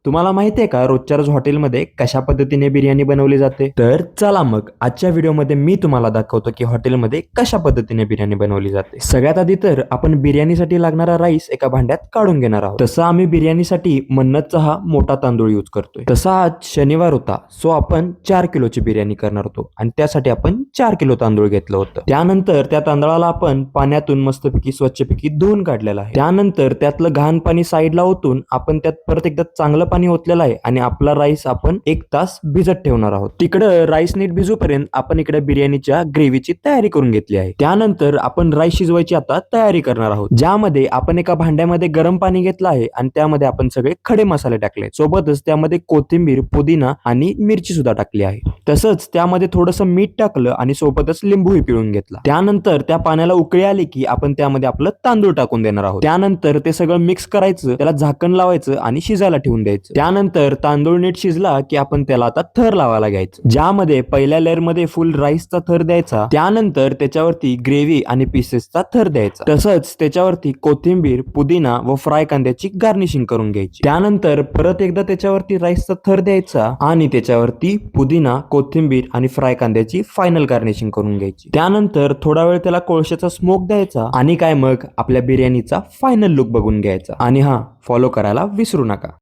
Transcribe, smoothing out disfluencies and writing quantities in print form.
तुम्हाला माहिती आहे का रोजच्या रोज हॉटेलमध्ये कशा पद्धतीने बिर्याणी बनवली जाते? तर चला मग आजच्या व्हिडिओमध्ये मी तुम्हाला दाखवतो की हॉटेलमध्ये कशा पद्धतीने बिर्याणी बनवली जाते. सगळ्यात आधी तर आपण बिर्याणीसाठी लागणारा राईस एका भांड्यात काढून घेणार आहोत. तसं आम्ही बिर्याणीसाठी मन्नतचा हा मोठा तांदूळ यूज करतोय. तसा आज शनिवार होता, सो आपण 4 किलोची बिर्याणी करणार होतो आणि त्यासाठी आपण 4 किलो तांदूळ घेतलं होतं. त्यानंतर त्या तांदळाला आपण पाण्यातून मस्तपैकी स्वच्छपैकी धुवून काढलेला आहे. त्यानंतर त्यातलं घाण पाणी साईडला ओतून आपण त्यात परत एकदा चांगलं पाणी ओतलेलं आहे आणि आपला राईस आपण 1 तास भिजत ठेवणार आहोत. तिकडं राईस नीट भिजूपर्यंत आपण इकडे बिर्याणीच्या ग्रेव्हीची तयारी करून घेतली आहे. त्यानंतर आपण राईस शिजवायची आता तयारी करणार आहोत, ज्यामध्ये आपण एका भांड्यामध्ये गरम पाणी घेतलं आहे आणि त्यामध्ये आपण सगळे खडे मसाले टाकले. सोबतच त्यामध्ये कोथिंबीर, पुदिना आणि मिरची सुद्धा टाकली आहे. तसंच त्यामध्ये थोडंसं मीठ टाकलं आणि सोबतच लिंबूही पिळून घेतला. त्यानंतर त्या पाण्याला उकळी आली की आपण त्यामध्ये आपलं तांदूळ टाकून देणार आहोत. त्यानंतर ते सगळं मिक्स करायचं, त्याला झाकण लावायचं आणि शिजायला ठेवून द्यायचं. त्यानंतर तांदूळ नीट शिजला की आपण त्याला आता थर लावायला घ्यायचं, ज्यामध्ये पहिल्या लेअर मध्ये फुल राईसचा थर द्यायचा. त्यानंतर त्याच्यावरती ग्रेव्ही आणि पीसेसचा थर द्यायचा. तसंच त्याच्यावरती कोथिंबीर, पुदिना व फ्राय कांद्याची गार्निशिंग करून घ्यायची. त्यानंतर परत एकदा त्याच्यावरती राईसचा थर द्यायचा आणि त्याच्यावरती पुदिना, कोथिंबीर आणि फ्राय कांद्याची फायनल गार्निशिंग करून घ्यायची. त्यानंतर थोडा वेळ त्याला कोळशाचा स्मोक द्यायचा आणि काय मग आपल्या बिर्याणीचा फायनल लुक बघून घ्यायचा. आणि हा फॉलो करायला विसरू नका.